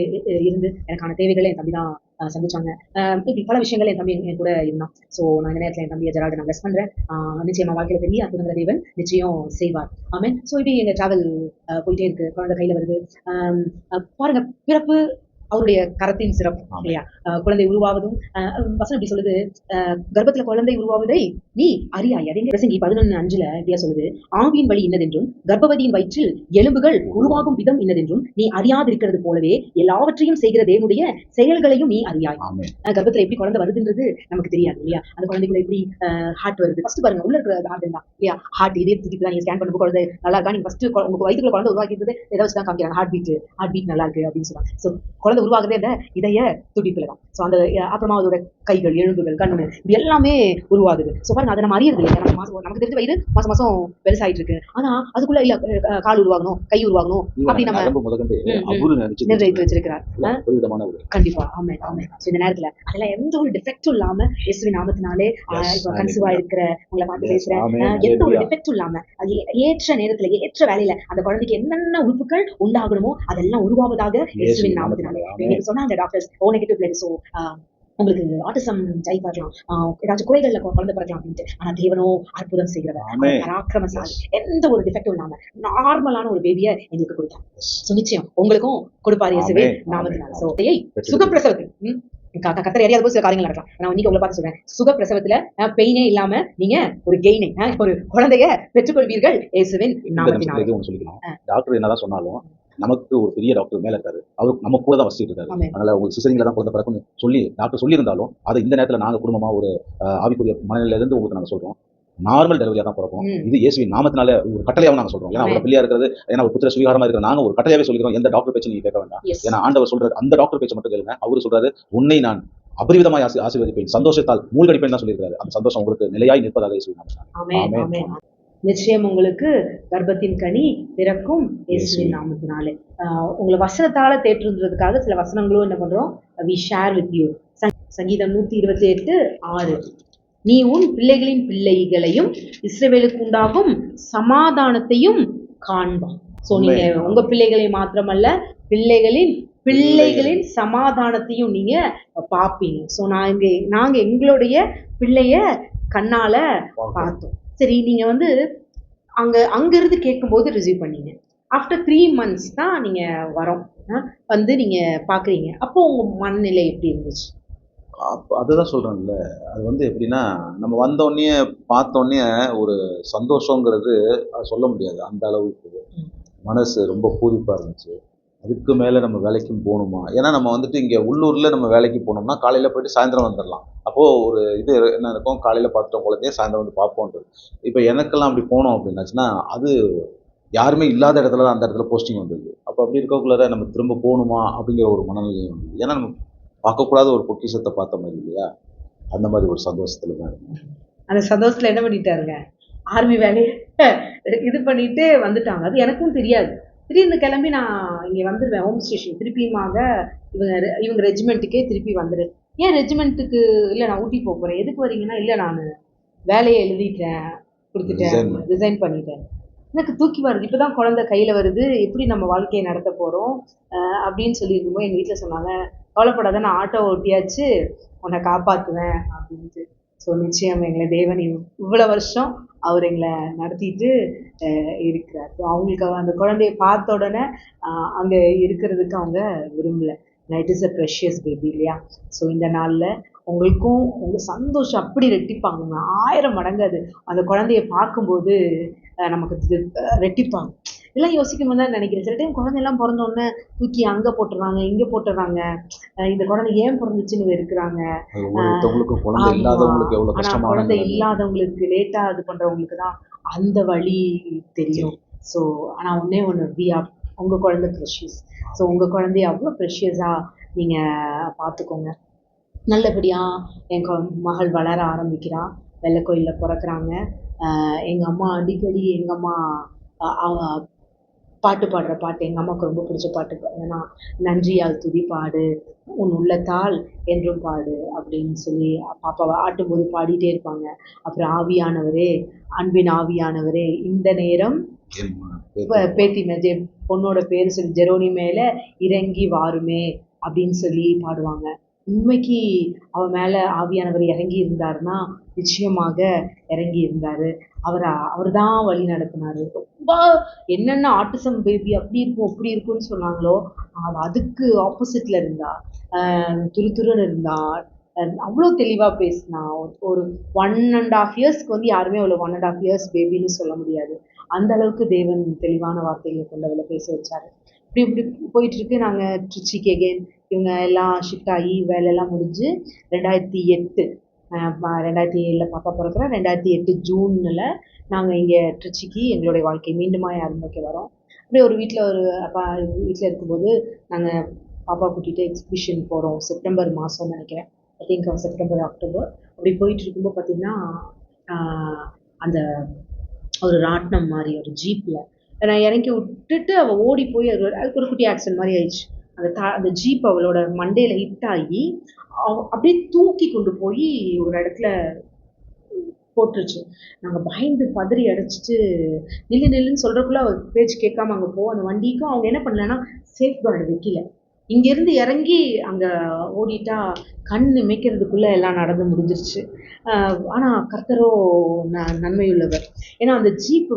இருந்து எனக்கான தேவைகளை என் தம்பி தான் சந்திச்சாங்க. இப்படி பல விஷயங்கள் என் தம்பி என் கூட இருந்தான். ஸோ நான் இந்த நேரத்தில் என் தம்பியை ஜெரால்டு நான் பிளஸ் பண்றேன். நிச்சயமா வாழ்க்கையில பெரிய அற்புதங்களை தேவன் நிச்சயம் செய்வார். ஆமென். ஸோ இப்படி எங்க டிராவல் போயிட்டே இருக்கு. குழந்தை கையில வருது. பாருங்க, பிறப்பு அவருடைய கரத்தின் சிறப்பு இல்லையா? குழந்தை உருவாவதும் வசனம் இப்படி சொல்லுது, கர்ப்பத்துல குழந்தை உருவாவதை நீ அறியாய். அதே பிரசங்கி 11:5 இப்படியா சொல்லுது, ஆவியின் வழி இன்னதென்றும் கர்ப்பவதியின் வயிற்றில் எலும்புகள் உருவாகும் விதம் இன்னதென்றும் நீ அறியாதிருக்கிறது போலவே எல்லாவற்றையும் செய்கிற தேவனுடைய செயல்களையும் நீ அறியாய். கர்ப்பத்துல எப்படி குழந்தை வருதுன்றது நமக்கு தெரியாது இல்லையா? அந்த குழந்தைக்குள்ள எப்படி ஹார்ட் வருது, ஃபர்ஸ்ட் பாருங்க, உள்ள இருக்கிற ஹார்ட் தான் இல்லையா? ஹார்ட் இதே துடிப்பு தான். நீங்க ஸ்கேன் பண்ணும்போது குழந்தை நல்லா இருக்கா, நீங்க ஃபர்ஸ்ட் உங்க வயிற்றுக்குள்ள குழந்தை உருவாக்கிட்டு எதை வச்சு தான் காமிக்கிறாங்க, ஹார்ட் பீட் நல்லா இருக்கு அப்படின்னு சொல்றாங்க. ஸோ குழந்தை குழந்தை உருவாகுறதே அந்த இதய துடிப்புல தான். ஸோ அந்த அப்புறமா அதோட கைகள், எலும்புகள், கண்ணு, இது எல்லாமே உருவாகுது. ஸோ பாருங்க, அதை நம்ம அறியறது இல்லை. நமக்கு தெரிஞ்ச வயிறு மாசம் மாசம் பெருசாயிட்டு இருக்கு. ஆனா அதுக்குள்ள இல்ல கால் உருவாகணும், கை உருவாகணும் அப்படி நம்ம நிர்ணயித்து வச்சிருக்கிறார். கண்டிப்பா. ஆமே ஆமே. இந்த நேரத்துல அதெல்லாம் எந்த ஒரு டிஃபெக்டும் இல்லாம இயேசுவின் நாமத்தினாலே இப்ப கன்சீவா இருக்கிற உங்களை பார்த்து பேசுறேன், எந்த ஒரு டிஃபெக்டும் இல்லாம அது ஏற்ற நேரத்துல ஏற்ற வேலையில அந்த குழந்தைக்கு என்னென்ன உறுப்புகள் உண்டாகணுமோ அதெல்லாம் உருவாவதாக இயேசுவின் நாமத்தினாலே. இன்னைக்கு சொன்னாங்க doctors, O negative blood, so உங்களுக்கு ஆட்டிசம் டைப் ஆகலாம், ஏதாச்சும் குறைகள்ல குழந்தை பிறக்கலாம் அப்படின்ட்டு. ஆனா தேவனோ அற்புதம் செய்கிறவர், பராக்கிரமசாலி, எந்த ஒரு டிஃபெக்டும் இல்லாம நார்மலான ஒரு பேபியை எங்களுக்கு கொடுத்தாங்க. ஸோ நிச்சயம் உங்களுக்கும் கொடுப்பாரு இயேசுவின் நாமத்தினால. ஸோ சுகப்பிரசவத்தில் கத்தர் எரியாத போது சில காரியங்கள் நடக்கலாம். நான் இன்னைக்கு உங்களை பார்த்து சொல்றேன், சுகப்பிரசவத்துல பெயினே இல்லாம நீங்க ஒரு கெய்னை, ஒரு குழந்தைய பெற்றுக்கொள்வீர்கள் இயேசுவின் நாமத்தினால. டாக்டர் என்னதான் சொன்னாலும் நமக்கு ஒரு பெரிய டாக்டர் மேல இருக்காரு, அவர் நம்ம கூட தான் வசிட்டு இருக்காரு. அதனால உங்களுக்கு சிசரிங்ல தான் குழந்தை பிறக்கும்னு சொல்லி டாக்டர் சொல்லியிருந்தாலும் அதை இந்த நேரத்துல நாங்க குடும்பமா ஒரு ஆவிக்குரிய மனநிலையில இருந்து உங்களுக்கு நாங்க சொல்றோம், நார்மல் டெலிவரியா தான் பிறக்கும். இது இயேசுவின் நாமத்தினால ஒரு கட்டளையாவும் நாங்க சொல்றோம். ஏன்னா அவர் பிள்ளையா இருக்கிறது, ஏன்னா ஒரு புத்திர சுவீகாரமா இருக்கிற நாங்க ஒரு கட்டளையாவே சொல்லிக்கிறோம். எந்த டாக்டர் பேச்சு நீங்க கேட்க வேண்டாம். ஏன்னா ஆண்டவர் சொல்றாரு, அந்த டாக்டர் பேச்சு மட்டும் கேளுங்க. அவரு சொல்றாரு, உன்னை நான் அபரிவிதமாய் ஆசீர்வதிப்பேன், சந்தோஷத்தால் மூழ்கடிப்பேன் தான் சொல்லியிருக்காரு. அந்த சந்தோஷம் உங்களுக்கு நிலையாய் நிற்பதாக இயேசுவின் நாமத்தினால. நிச்சயம் உங்களுக்கு கர்ப்பத்தின் கனி பிறக்கும் இயேசுவின் நாமத்தினாலே. உங்களை வசனத்தால தேற்றுன்றதுக்காக சில வசனங்களும் என்ன பண்றோம், we share with you. சங்கீதம் 128:6, நீ உன் பிள்ளைகளின் பிள்ளைகளையும் இஸ்ரவேலுக்கு உண்டாகும் சமாதானத்தையும் காண்பான். சோ நீங்க உங்க பிள்ளைகளை மாத்திரமல்ல, பிள்ளைகளின் சமாதானத்தையும் நீங்க பாப்பீங்க. சோ நாங்க எங்களுடைய பிள்ளைய கண்ணால பார்த்தோம். சரி, நீங்க வந்து அங்க இருந்து கேட்கும்போது ரிசீவ் பண்ணீங்க. ஆஃப்டர் 3 months தான் நீங்க வரோம் வந்து நீங்க பாக்குறீங்க. அப்போ உங்க மனநிலை எப்படி இருந்துச்சு? அதுதான் சொல்றேன்ல, அது வந்து எப்படின்னா, நம்ம வந்தோடனே பார்த்தோடனே ஒரு சந்தோஷங்கிறது சொல்ல முடியாது. அந்த அளவுக்கு மனசு ரொம்ப பூரிப்பா இருந்துச்சு. அதுக்கு மேலே நம்ம வேலைக்கும் போகணுமா? ஏன்னா நம்ம வந்துட்டு இங்கே உள்ளூரில் நம்ம வேலைக்கு போனோம்னா காலையில் போயிட்டு சாயந்தரம் வந்துடலாம். அப்போது ஒரு இது என்ன இருக்கும், காலையில் பார்த்துட்டோம் குழந்தைய, சாயந்தரம் வந்து பார்ப்போன்றது. இப்போ எனக்கெல்லாம் அப்படி போனோம் அப்படின்னாச்சுன்னா, அது யாருமே இல்லாத இடத்துல தான் அந்த இடத்துல போஸ்டிங் வந்தது. அப்போ அப்படி இருக்கக்குள்ளார நம்ம திரும்ப போகணுமா அப்படிங்கிற ஒரு மனநிலையும் வந்தது. ஏன்னா நம்ம பார்க்கக்கூடாத ஒரு பொக்கிஷத்தை பார்த்த மாதிரி இல்லையா, அந்த மாதிரி ஒரு சந்தோஷத்தில் தான் இருக்கும். அந்த சந்தோஷத்தில் என்ன பண்ணிட்டாருங்க, ஆர்மி வேலையை இது பண்ணிட்டு வந்துட்டாங்க. அது எனக்கும் தெரியாது. திடீர்னு கிளம்பி நான் இங்கே வந்துடுவேன் ஹோம் ஸ்டேஷன். திருப்பியுமாக இவங்க ரெஜிமெண்ட்டுக்கே திருப்பி வந்துடுறேன். ஏன் ரெஜிமெண்ட்டுக்கு இல்லை, நான் ஊட்டி போகிறேன். எதுக்கு வரீங்கன்னா, இல்லை நான் வேலையை எழுதிட்டேன், கொடுத்துட்டேன், ரிசைன் பண்ணிட்டேன். எனக்கு தூக்கி வருது, இப்போ தான் குழந்தை கையில் வருது, எப்படி நம்ம வாழ்க்கையை நடத்த போகிறோம் அப்படின்னு சொல்லியிருக்கும்போது எங்கள் வீட்டில் சொன்னாங்க, கவலைப்படாத, நான் ஆட்டோ ஓட்டியாச்சு, உன்னை காப்பாற்றுவேன் அப்படின்ட்டு. ஸோ நிச்சயம் எங்களை தேவன் இவ்வளோ வருஷம் அவர் எங்களை நடத்திட்டு இருக்கிறார். ஸோ அவங்களுக்கு அந்த குழந்தைய பார்த்த உடனே அங்கே இருக்கிறதுக்கு அவங்க விரும்பலை. It is a precious baby இல்லையா? ஸோ இந்த நாளில் உங்களுக்கும் உங்கள் சந்தோஷம் அப்படி ரெட்டிப்பாங்க, 1000 மடங்கு. அது அந்த குழந்தைய பார்க்கும்போது நமக்கு ரெட்டிப்பாங்க. இதெல்லாம் யோசிக்கும் தான் நினைக்கிறேன். சில டைம் குழந்தையெல்லாம் பிறந்தோடனே தூக்கி அங்கே போட்டுடுறாங்க, இங்கே போட்டுடுறாங்க, இந்த குழந்தை ஏன் பிறந்துச்சுன்னு இருக்கிறாங்க. ஆனால் குழந்தை இல்லாதவங்களுக்கு, லேட்டாக இது பண்ணுறவங்களுக்கு தான் அந்த வழி தெரியும். ஸோ ஆனால் ஒன்று உங்கள் குழந்தை ப்ரெஷியஸ். ஸோ உங்கள் குழந்தைய அவ்வளோ ப்ரெஷியஸாக நீங்கள் பார்த்துக்கோங்க. நல்லபடியாக என் மகள் வளர ஆரம்பிக்கிறா, வெள்ளைக்கோயிலில் பிறக்கிறாங்க. எங்கள் அம்மா அடிக்கடி எங்கள் அம்மா பாட்டு பாடுற பாட்டு எங்கள் அம்மாவுக்கு ரொம்ப பிடிச்ச பாட்டு என்னன்னா, நன்றியால் துதி பாடு, உன் உள்ளத்தால் என்றும் பாடு அப்படின்னு சொல்லி பாப்பாவை ஆட்டும்போது பாடிட்டே இருப்பாங்க. அப்புறம் ஆவியானவரே, அன்பின் ஆவியானவரே, இந்த நேரம் பேத்தி மேஜே பொண்ணோட பேர் சொல்லி ஜெரோனி மேலே இறங்கி வாருமே அப்படின்னு சொல்லி பாடுவாங்க. உண்மைக்கு அவன் மேலே ஆவியானவர் இறங்கி இருந்தாருன்னா நிச்சயமாக இறங்கி இருந்தார். அவர் தான் வழி நடத்தினார். ரொம்ப என்னென்ன ஆட்டிசம் பேபி அப்படி இருக்கும் இப்படி இருக்கும்னு சொன்னாங்களோ, அதுக்கு ஆப்போசிட்டில் இருந்தா, துருத்துருன்னு இருந்தா, அவ்வளோ தெளிவாக பேசினா. ஒரு 1.5 இயர்ஸ்க்கு வந்து யாருமே அவ்வளோ 1.5 இயர்ஸ் பேபின்னு சொல்ல முடியாது. அந்த அளவுக்கு தேவன் தெளிவான வார்த்தைகளை கொண்டவளை பேச வச்சாரு. இப்படி போயிட்டு இருக்கு. நாங்கள் ட்ரிச்சிக்கு எகெயின் இவங்க எல்லாம் ஷிஃப்ட் ஆகி வேலையெல்லாம் முடிஞ்சு 2007 பாப்பா பிறக்கிறேன். 2008 ஜூனில் நாங்கள் இங்கே ட்ரிச்சிக்கு எங்களுடைய வாழ்க்கை மீண்டுமாய் ஆரம்பிக்க வரோம். அப்படியே ஒரு வீட்டில் இருக்கும்போது நாங்கள் பாப்பா கூட்டிகிட்டு எக்ஸிபிஷன் போகிறோம். செப்டம்பர் மாதம்னு நினைக்கிறேன். ஐ திங்க் செப்டம்பர் அக்டோபர் அப்படி போயிட்டு இருக்கும்போது பார்த்தீங்கன்னா அந்த ஒரு ராட்டினம் மாதிரி ஒரு ஜீப்பில் நான் இறக்கி விட்டுட்டு அவள் ஓடி போய் அதுக்கு ஒரு குட்டி ஆக்சிடென்ட் மாதிரி ஆயிடுச்சு. அந்த ஜீப் அவளோட மண்டையில் ஹிட் ஆகி அப்படியே தூக்கி கொண்டு போய் ஒரு இடத்துல போட்டுருச்சு. நாங்கள் பயந்து பதறி அடைச்சிட்டு நில்லுன்னு சொல்கிறக்குள்ள அவள் பேச்சு கேட்காம அங்கே போவோம். அந்த வண்டிக்கும் அவங்க என்ன பண்ணலன்னா சேஃப் கார்டு வைக்கல. இங்கேருந்து இறங்கி அங்கே ஓடிட்டா கண் இமைக்கிறதுக்குள்ளே எல்லாம் நடந்து முடிஞ்சிருச்சு. ஆனால் கர்த்தரோ நன்மையுள்ளவர். ஏன்னா அந்த ஜீப்பு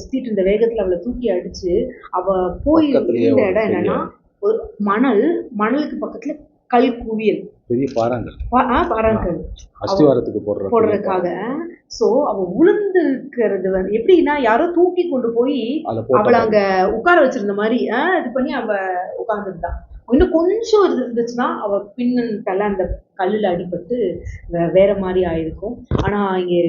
சுற்றிட்டு இருந்த வேகத்தில் அவளை தூக்கி அடித்து அவள் போய் இருந்த இடம் என்னன்னா ஒரு மணலுக்கு பக்கத்தில் கல் குவியல், பெரிய பாறாங்கல் அஸ்திவாரத்துக்கு போடுறதுக்காக. ஸோ அவள் உளுந்துருக்கிறது எப்படின்னா யாரோ தூக்கி கொண்டு போய் அவளை அங்கே உட்கார வச்சிருந்த மாதிரி இது பண்ணி அவள் உட்கார்ந்துருந்தா. இன்னும் கொஞ்சம் இருந்துச்சுன்னா அவள் பின்னல் அந்த கல்லில் அடிபட்டு வேற மாதிரி ஆயிருக்கும். ஆனால் இங்கே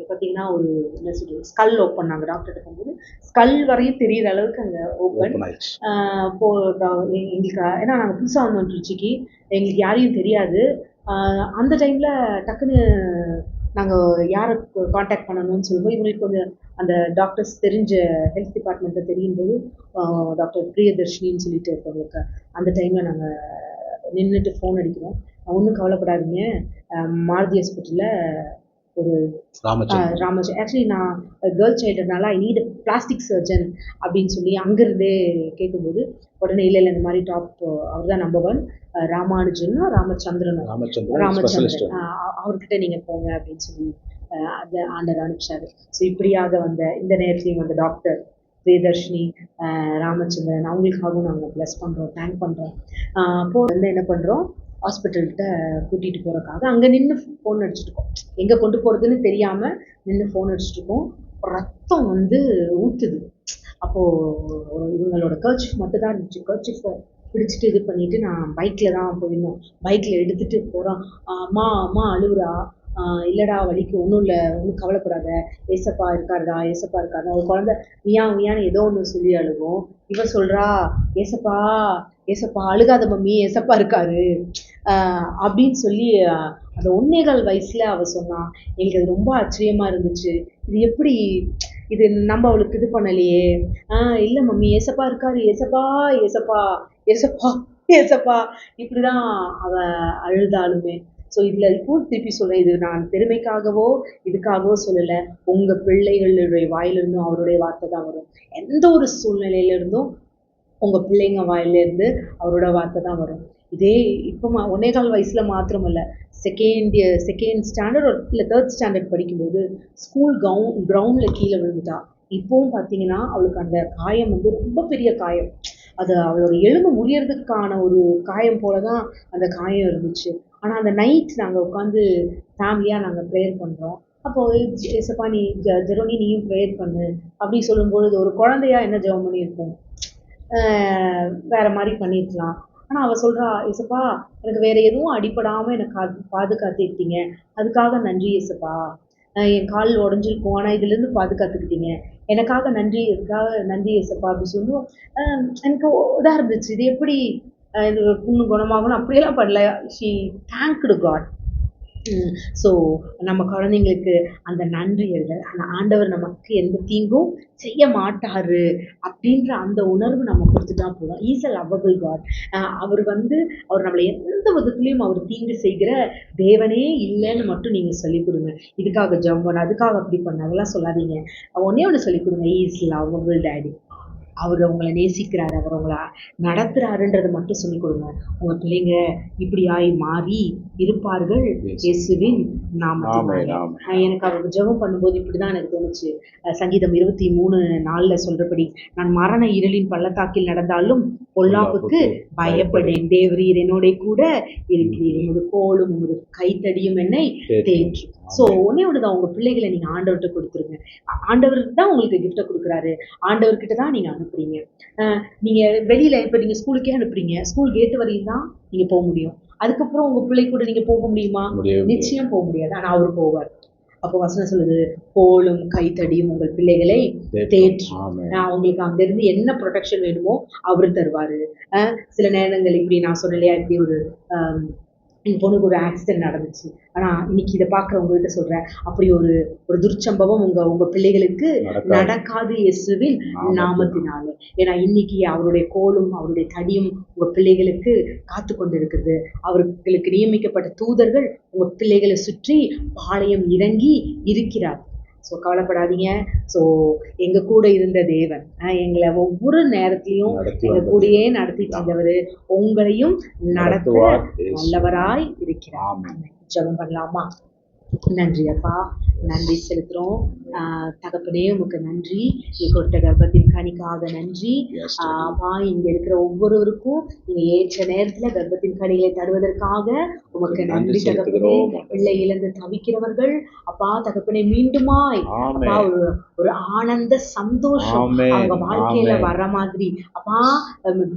பார்த்தீங்கன்னா ஒரு என்ன சொல்றது ஸ்கல் ஓப்பன் பண்ணாங்க டாக்டர்கிட்ட போகும்போது ஸ்கல் வரையும் தெரியிற அளவுக்கு அங்கே ஓப்பன் எங்களுக்கு. ஏன்னா நாங்கள் புதுசாக வந்தோம் திருச்சிக்கு, எங்களுக்கு யாரையும் தெரியாது. அந்த டைமில் டக்குன்னு நாங்கள் யாரை காண்டாக்ட் பண்ணணும்னு சொல்லும்போது இவங்களுக்கு கொஞ்சம் அந்த டாக்டர்ஸ் தெரிஞ்ச ஹெல்த் டிபார்ட்மெண்ட்டில் தெரியும் போது டாக்டர் பிரியதர்ஷினின்னு சொல்லிட்டு இருக்கவங்களுக்கு அந்த டைமில் நாங்கள் நின்றுட்டு ஃபோன் அடிக்கிறோம். ஒன்றும் கவலைப்படாதீங்க, மாருதி ஹாஸ்பிட்டலில் ஒரு ராமச்சந்திரன் ஆக்சுவலி நான் கேர்ள் சைல்டுனால ஐ நீட் பிளாஸ்டிக் சர்ஜன் அப்படின்னு சொல்லி அங்கேருந்தே கேட்கும்போது உடனே இல்லை இந்த மாதிரி டாப் அவர் தான் நம்பர் 1 ராமச்சந்திரன் அவர்கிட்ட நீங்கள் போங்க அப்படின்னு சொல்லி அந்த ஆண்டர் அனுப்பிச்சாரு. ஸோ இப்படியாக வந்த இந்த நேரத்துலையும் அந்த டாக்டர் பிரியதர்ஷினி ராமச்சந்திரன் அவங்களுக்காகவும் நாங்கள் ப்ளஸ் பண்ணுறோம், தேங்க் பண்ணுறோம். அப்போது வந்து என்ன பண்ணுறோம், ஹாஸ்பிட்டல்கிட்ட கூட்டிகிட்டு போகிறக்காக அங்கே நின்று ஃபோன் அடிச்சுட்ருக்கோம். எங்கே கொண்டு போகிறதுன்னு தெரியாமல் நின்று ஃபோன் அடிச்சுட்ருக்கோம். ரத்தம் வந்து ஊற்றுது. அப்போது இவங்களோட கர்ச்சிஃப் மட்டும் தான் இருந்துச்சு. கர்ச்சிஃபை பிடிச்சிட்டு இது பண்ணிவிட்டு நான் பைக்கில் தான் போயிருந்தோம். பைக்கில் எடுத்துகிட்டு போகிறோம். அம்மா அழுகுறா. இல்லைடா வலிக்கு ஒன்றும் இல்லை, ஒன்றும் கவலைப்படாத, ஏசப்பா இருக்காருடா. ஒரு குழந்தை வியான்னு ஏதோ ஒன்று சொல்லி அழுகும். இவ சொல்கிறா ஏசப்பா அழுகாத மம்மி, ஏசப்பா இருக்காரு அப்படின்னு சொல்லி அந்த 1.25 வயசில் அவள் சொன்னான். எங்களுக்கு அது ரொம்ப ஆச்சரியமாக இருந்துச்சு. இது எப்படி இது நம்ம அவளுக்கு இது பண்ணலையே. இல்லை மம்மி ஏசப்பா இருக்காரு, ஏசப்பா இப்படி தான் அவள் அழுதாலுமே. ஸோ இதில் இப்போ திருப்பி சொல்கிறேன், இது நான் பெருமைக்காகவோ இதுக்காகவோ சொல்லலை. உங்கள் பிள்ளைகளுடைய வாயிலிருந்தும் அவருடைய வார்த்தை தான் வரும். எந்த ஒரு சூழ்நிலையிலிருந்தும் உங்கள் பிள்ளைங்க வாயிலேருந்து அவரோட வார்த்தை தான் வரும். இதே இப்போ 1.25 வயசில் மாத்திரமல்ல, செகண்ட் ஸ்டாண்டர்ட் இல்லை 3rd ஸ்டாண்டர்ட் படிக்கும்போது ஸ்கூல் கிரவுண்டில் கீழே விழுந்துட்டா. இப்போவும் பார்த்தீங்கன்னா அவளுக்கு அந்த காயம் வந்து ரொம்ப பெரிய காயம். அது அவளோட எலும்பு முறியறதுக்கான ஒரு காயம் போல தான் அந்த காயம் இருந்துச்சு. ஆனால் அந்த நைட் நாங்கள் உட்காந்து ஃபேமிலியாக நாங்கள் ப்ரேயர் பண்ணுறோம். அப்போது ஏசப்பா நீ ஜெரோனி நீயும் ப்ரேயர் பண்ணு அப்படி சொல்லும்பொழுது ஒரு குழந்தையா என்ன ஜெபம் பண்ணியிருக்கோம், வேறு மாதிரி பண்ணியிருக்கலாம். ஆனால் அவள் சொல்கிறா, ஏசப்பா எனக்கு வேறு எதுவும் அடிப்படாமல் எனக்கு பாதுகாத்துக்கிட்டீங்க, அதுக்காக நன்றி ஏசப்பா. என் கால் உடஞ்சிருக்கும், ஆனால் இதுலேருந்து பாதுகாத்துக்கிட்டீங்க, எனக்காக நன்றி ஏசப்பா அப்படி சொல்லுவோம். எனக்கு இதாக இருந்துச்சு, இது எப்படி இது புண்ணு குணமாகணும் அப்படியெல்லாம் பண்ணல. She thanked God. ஸோ நம்ம குழந்தைங்களுக்கு அந்த நன்றிகள், அந்த ஆண்டவர் நமக்கு எந்த தீங்கும் செய்ய மாட்டாரு அப்படின்ற அந்த உணர்வு நம்ம கொடுத்துட்டா போதும். Is a lovable God. அவர் நம்மளை எந்த விதத்துலையும் அவர் தீங்கு செய்கிற தேவனே இல்லைன்னு மட்டும் நீங்கள் சொல்லிக் கொடுங்க. இதுக்காக ஜம்பன் அதுக்காக அப்படி பண்ண அதெல்லாம் சொல்லாதீங்க. ஒன்று சொல்லிக் கொடுங்க, ஈஸ் லவ்வபிள் டேடி. அவர் உங்களை நேசிக்கிறாரு, அவர் உங்களை நடத்துகிறாருன்றதை மட்டும் சொல்லிக் கொடுங்க. உங்கள் பிள்ளைங்க இப்படியாய் மாறி இருப்பார்கள் இயேசுவின் நாமத்தினாலே. எனக்கு அவர் ஜெபம் பண்ணும்போது இப்படி தான் எனக்கு தோணுச்சு. சங்கீதம் 23:4 சொல்கிறபடி, நான் மரண இருளின் பள்ளத்தாக்கில் நடந்தாலும் பொல்லாப்புக்கு பயப்படேன், தேவரீர் என்னோட கூட இருக்கிறீர், உமது கோலும் உமது கைத்தடியும் என்னை தேற்றும். ஸோ ஒன்று தான், உங்கள் பிள்ளைகளை நீங்கள் ஆண்டவர்கிட்ட கொடுத்துருங்க. ஆண்டவருக்கு தான் உங்களுக்கு கிஃப்டை கொடுக்குறாரு, ஆண்டவர்கிட்ட தான் நீங்கள் அனுப்புறீங்க. நீங்கள் வெளியில் இப்போ நீங்கள் ஸ்கூலுக்கே அனுப்புறீங்க, ஸ்கூல் கேட்டு வரையும் தான் நீங்கள் போக முடியும். அதுக்கப்புறம் உங்கள் பிள்ளை கூட நீங்கள் போக முடியுமா? நிச்சயம் போக முடியாது. ஆனால் அவர் போவார். அப்போ வசனம் சொல்லுது, கோலும் கைத்தடியும் உங்கள் பிள்ளைகளை தேற்றும். ஆமென். அவங்களுக்கு அங்கிருந்து என்ன ப்ரொடெக்ஷன் வேணுமோ அவரு தருவாரு. சில நேரங்கள் இப்படி நான் சொன்னேன் இல்லையா, இப்படி ஒரு என் பொண்ணுக்கு ஒரு ஆக்சிடென்ட் நடந்துச்சு. ஆனா இன்னைக்கு இதை பார்க்குறவங்ககிட்ட சொல்றேன், அப்படி ஒரு ஒரு துர்ச்சம்பவம் உங்க பிள்ளைகளுக்கு நடக்காது இயேசுவின் நாமத்தினாலே. ஏன்னா இன்னைக்கு அவருடைய கோலும் அவருடைய தடியும் உங்க பிள்ளைகளுக்கு காத்து கொண்டு இருக்குது. அவர்களுக்கு நியமிக்கப்பட்ட தூதர்கள் உங்க பிள்ளைகளை சுற்றி பாளையம் இறங்கி இருக்கிறார். ஸோ கவலைப்படாதீங்க. ஸோ எங்க கூட இருந்த தேவன் எங்களை ஒவ்வொரு நேரத்திலையும் எங்க கூடயே நடத்திட்டு இருந்தவர் உங்களையும் நடத்த நல்லவராய் இருக்கிறார். ஜெபம் பண்ணலாமா? நன்றி அப்பா, நன்றி செலுத்துறோம். தகப்பனே உமக்கு நன்றி, நீ கொடுத்த கர்ப்பத்தின் கனிக்காக நன்றி. அப்பா, இங்க இருக்கிற ஒவ்வொருவருக்கும் நீங்க ஏற்ற நேரத்துல கர்ப்பத்தின் கனிகளை தருவதற்காக உமக்கு நன்றி தகப்பனே. பிள்ளை இழந்து தவிக்கிறவர்கள் அப்பா தகப்பனே மீண்டுமாய் அப்பா ஒரு ஆனந்த சந்தோஷம் அவங்க வாழ்க்கையில வர்ற மாதிரி அப்பா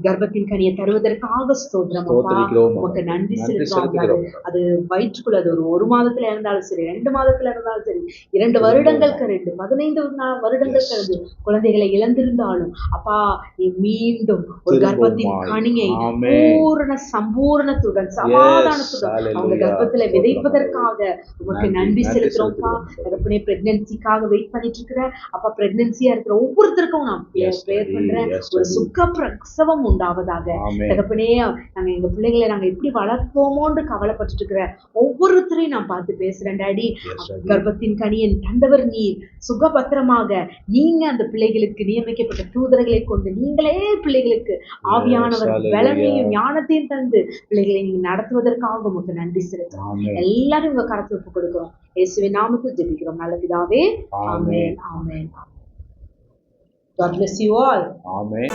கர்ப்பத்தின் கனியை தருவதற்காக ஸ்தோத்திரம் அப்பா. உமக்கு நன்றி செலுத்துறோம். அது வயிற்றுக்குள்ள அது ஒரு மாதத்துல இருந்தாலும் சரி, 2 மாதத்துல இருந்தாலும் சரி, 2 வருடங்களுக்கு 15 வருடங்களுக்கு இருந்து குழந்தைகளை இழந்திருந்தாலும் அப்பா நீ மீண்டும் ஒரு கர்ப்பத்தின் கனியை பூரண சம்பூர்ணத்துடன் சமாதானத்துடன் அவங்க கர்ப்பத்துல விதைப்பதற்காக உமக்கு நன்றி செலுத்துறோம்ப்பா. தகப்பனே பிரெக்னன்சிக்காக வெயிட் பண்ணிட்டு இருக்கிற அப்பா, பிரெக்னன்சியா இருக்கிற ஒவ்வொருத்தருக்கும் நான் ப்ரேயர் பண்றேன், ஒரு சுக பிரசவம் உண்டாவதாக. தகப்பனே நாங்க எங்க பிள்ளைகளை நாங்க எப்படி வளர்ப்போமோன்னு கவலைப்பட்டு இருக்கிற ஒவ்வொருத்தரையும் நான் பார்த்து பேசுறேன் டாடி. கர்ப்பத்தின் கனியின் தந்தவர் நீர், சுகபத்திரமாக நீங்க அந்த பிள்ளைகளுக்கு நியமிக்கப்பட்ட தூதர்களை கொண்டு நீங்களே பிள்ளைகளுக்கு ஆவியானவர் பலனையும் ஞானத்தையும் தந்து பிள்ளைகளை நீங்க நடத்துவதற்காக உங்களுக்கு நன்றி செலுத்துறோம். எல்லாரும் உங்க கரத்துல ஒப்பு கொடுக்கிறோம். இயேசுவின் நாமத்தில் ஜெபிக்கிறோம் நல்ல பிதாவே. ஆமென். ஆமென். God bless you all. Amen.